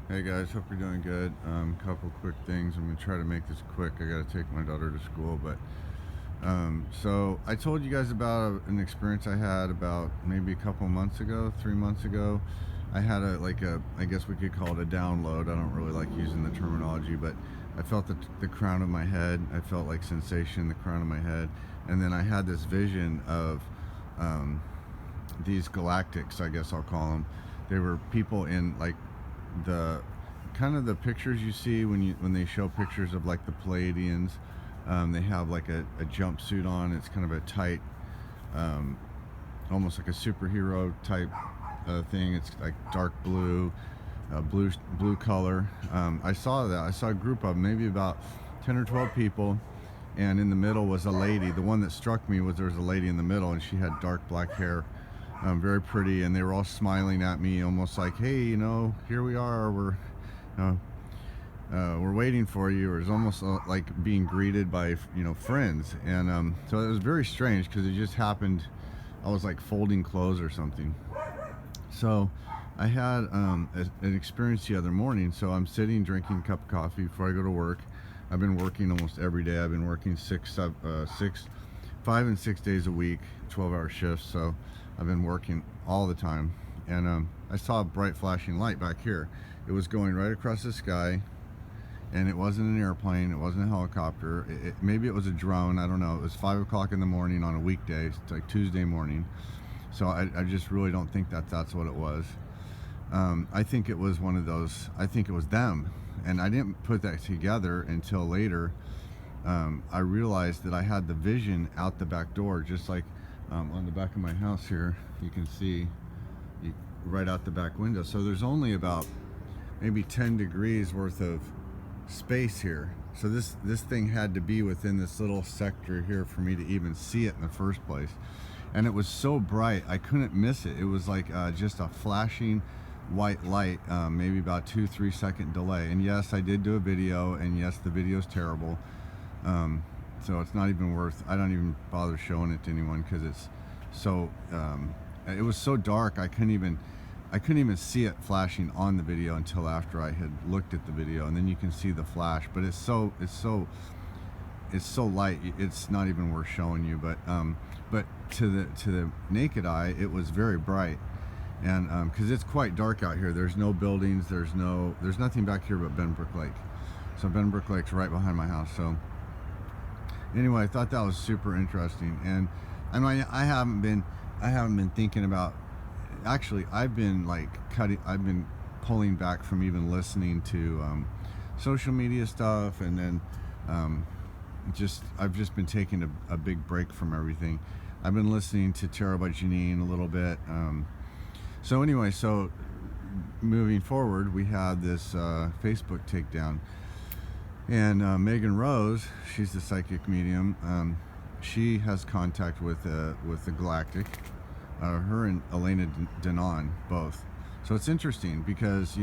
Hey guys, hope you're doing good. Couple quick things. I'm gonna try to make this quick. I gotta take my daughter to school, but so I told you guys about an experience I had about maybe a couple months ago, 3 months ago. I had I guess we could call it a download. I don't really like using the terminology, but I felt the crown of my head. I felt like sensation, the crown of my head, and then I had this vision of um, these galactics, I guess I'll call them. They were people in like the kind of the pictures you see when they show pictures of like the Palladians. They have like a jumpsuit on. It's kind of a tight, um, almost like a superhero type thing. It's like dark blue, blue color. I saw that. I saw a group of maybe about 10 or 12 people, and in the middle was a lady. The one that struck me was there was a lady in the middle, and she had dark black hair, very pretty, and they were all smiling at me, almost like, "Hey, here we are. Uh, we're waiting for you." Or it's almost like being greeted by friends, and so it was very strange because it just happened. I was like folding clothes or something. So I had an experience the other morning. So I'm sitting drinking a cup of coffee before I go to work. I've been working almost every day. I've been working 5 and 6 days a week, 12-hour shifts. So I've been working all the time. And I saw a bright flashing light back here. It was going right across the sky, and it wasn't an airplane. It wasn't a helicopter. Maybe it was a drone. I don't know. It was 5 o'clock in the morning on a weekday. It's like Tuesday morning. So I just really don't think that's what it was. I think it was one of those. I think it was them, and I didn't put that together until later. I realized that I had the vision out the back door, just like on the back of my house here. You can see right out the back window. So there's only about maybe 10 degrees worth of space here. So this thing had to be within this little sector here for me to even see it in the first place. And it was so bright I couldn't miss it. It was like just a flashing white light, maybe about 2-3 second delay. And yes, I did do a video, and yes, the video is terrible. So it's not even worth. I don't even bother showing it to anyone because it's so. It was so dark I couldn't even see it flashing on the video until after I had looked at the video, and then you can see the flash. But it's so light, it's not even worth showing you. But to the naked eye, it was very bright, and because it's quite dark out here. There's no buildings. There's nothing back here but Benbrook Lake. So Benbrook Lake's right behind my house. So anyway, I thought that was super interesting, and I haven't been thinking about. Actually, I've been pulling back from even listening to social media stuff, and then I've just been taking a big break from everything. I've been listening to Tarot by Janine a little bit. So anyway, so moving forward, we had this Facebook takedown, and Megan Rose, she's the psychic medium. She has contact with the Galactic. Her and Elena Denon both. So it's interesting because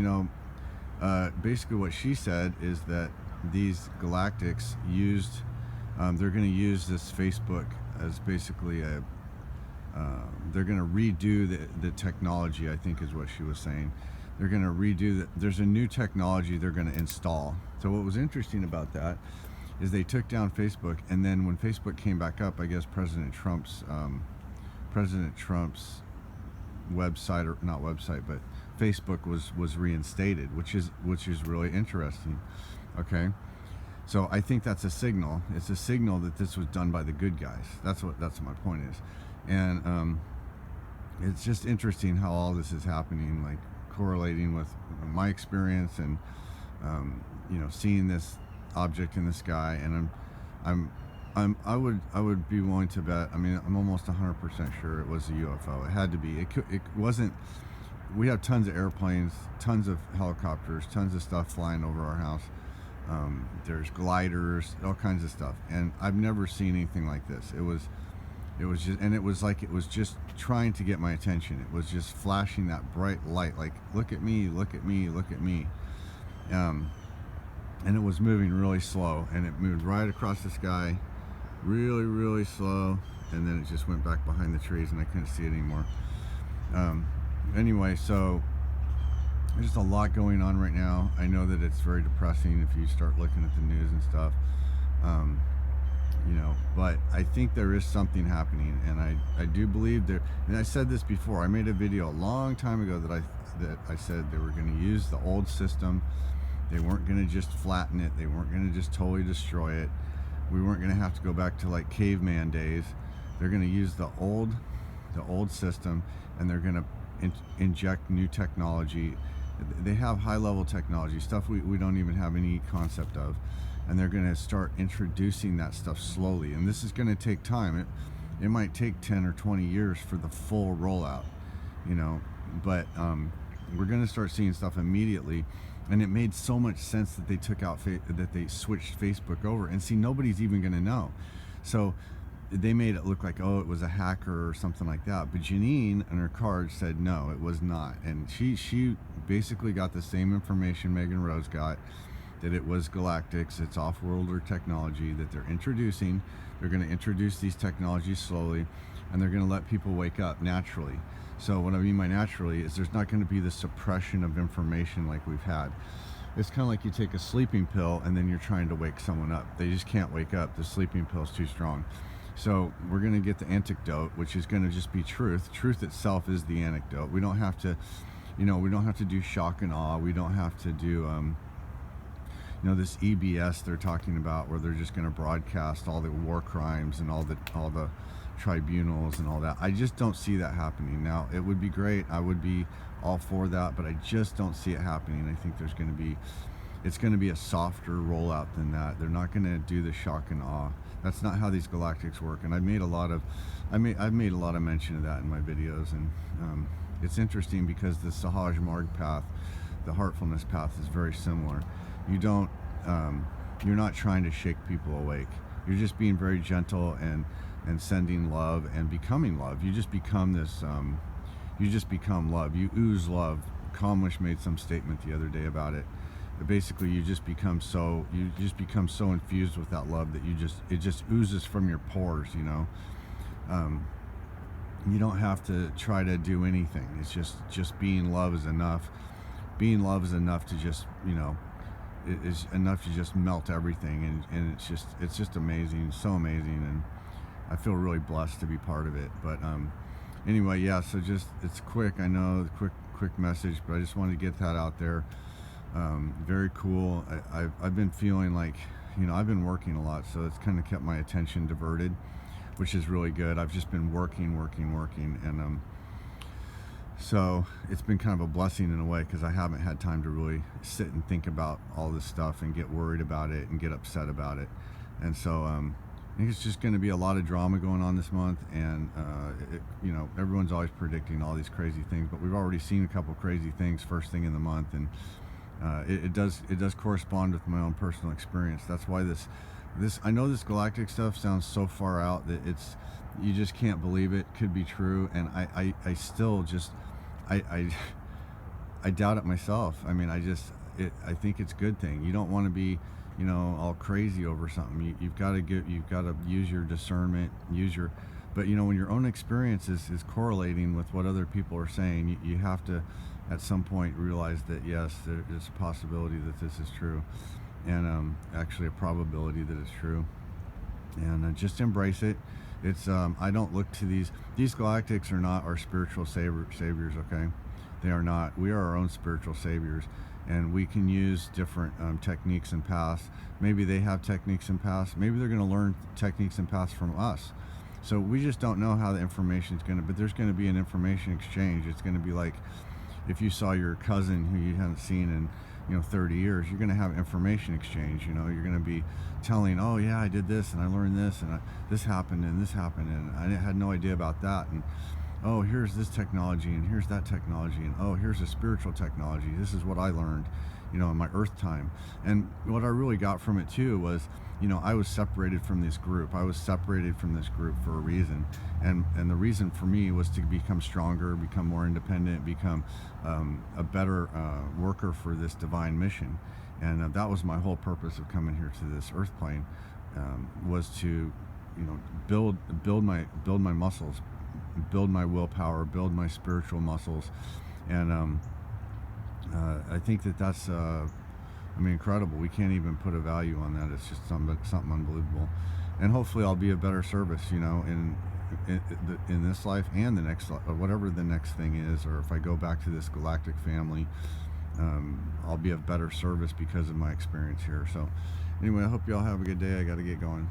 basically what she said is that these Galactics used. They're going to use this Facebook as basically they're going to redo the technology, I think is what she was saying. They're going to redo there's a new technology they're going to install. So what was interesting about that is they took down Facebook, and then when Facebook came back up, I guess President Trump's website, or not website, but Facebook was reinstated, which is really interesting. Okay. So I think that's a signal. It's a signal that this was done by the good guys. That's what my point is. And it's just interesting how all this is happening, like correlating with my experience, and seeing this object in the sky. And I would be willing to bet. I mean, I'm almost 100% sure it was a UFO. It had to be. It wasn't. We have tons of airplanes, tons of helicopters, tons of stuff flying over our house. There's gliders, all kinds of stuff, and I've never seen anything like this. It was just, and it was like it was just trying to get my attention. It was just flashing that bright light, like, look at me, look at me, look at me. And it was moving really slow, and it moved right across the sky, really, really slow, and then it just went back behind the trees, and I couldn't see it anymore. Anyway, so there's just a lot going on right now. I know that it's very depressing if you start looking at the news and stuff. Um, but I think there is something happening, and I do believe there. And I said this before. I made a video a long time ago that I said they were going to use the old system. They weren't going to just flatten it. They weren't going to just totally destroy it. We weren't going to have to go back to like caveman days. They're going to use the old system, and they're going to inject new technology. They have high level technology, stuff we don't even have any concept of, and they're going to start introducing that stuff slowly. And this is going to take time. It might take 10 or 20 years for the full rollout, but we're going to start seeing stuff immediately. And it made so much sense that they that they switched Facebook over. And see, nobody's even going to know. So they made it look like, oh, it was a hacker or something like that. But Janine and her card said no, it was not. And she basically got the same information Megan Rose got, that it was Galactic's, it's off-worlder technology that they're introducing. They're going to introduce these technologies slowly, and they're going to let people wake up naturally. So what I mean by naturally is there's not going to be the suppression of information like we've had. It's kind of like you take a sleeping pill and then you're trying to wake someone up. They just can't wake up. The sleeping pill is too strong. So we're going to get the antidote, which is going to just be truth. Truth itself is the antidote. We don't have to, we don't have to do shock and awe. We don't have to do, this EBS they're talking about, where they're just going to broadcast all the war crimes and all the tribunals and all that. I just don't see that happening. Now, it would be great. I would be all for that, but I just don't see it happening. I think it's going to be a softer rollout than that. They're not going to do the shock and awe. That's not how these Galactics work. And I've made a lot of mention of that in my videos. And it's interesting because the Sahaj Marg path, the heartfulness path, is very similar. You're not trying to shake people awake. You're just being very gentle and sending love and becoming love. You just become this, you just become love. You ooze love. Kamlish made some statement the other day about it. But basically, you just become so infused with that love that it just oozes from your pores, You don't have to try to do anything. It's just being love is enough. Being love is enough to just, it is enough to just melt everything. And it's just amazing, so amazing. And I feel really blessed to be part of it. But anyway, yeah, so it's quick. I know, quick message, but I just wanted to get that out there. Very cool. I've been feeling like, I've been working a lot, so it's kind of kept my attention diverted, which is really good. I've just been working, and so it's been kind of a blessing in a way, because I haven't had time to really sit and think about all this stuff and get worried about it and get upset about it. And so I think it's just going to be a lot of drama going on this month, and everyone's always predicting all these crazy things, but we've already seen a couple crazy things first thing in the month, and it does correspond with my own personal experience. That's why this I know this Galactic stuff sounds so far out that you just can't believe it could be true, and I still just I doubt it myself. I mean, I think it's a good thing. You don't want to be all crazy over something. You've got to use your discernment, but when your own experience is correlating with what other people are saying, you have to at some point realize that yes, there is a possibility that this is true, and actually a probability that it's true, and just embrace it. It's I don't look to these Galactics are not our spiritual saviors, okay? They are not. We are our own spiritual saviors, and we can use different techniques and paths. Maybe they have techniques and paths. Maybe they're going to learn techniques and paths from us. So we just don't know how the information is going to, but there's going to be an information exchange. It's going to be like if you saw your cousin who you haven't seen in 30 years, you're going to have information exchange. You're going to be telling, oh yeah, I did this and I learned this and this happened and I had no idea about that, and oh, here's this technology and here's that technology, and oh, here's a spiritual technology. This is what I learned, in my earth time. And what I really got from it too was, I was separated from this group. I was separated from this group for a reason. And the reason for me was to become stronger, become more independent, become a better worker for this divine mission. And that was my whole purpose of coming here to this earth plane, was to, build my muscles, build my willpower, build my spiritual muscles, and I think that's I mean, incredible. We can't even put a value on that. It's just something unbelievable. And hopefully, I'll be a better service, in this life and the next life, or whatever the next thing is. Or if I go back to this galactic family, I'll be of better service because of my experience here. So, anyway, I hope you all have a good day. I got to get going.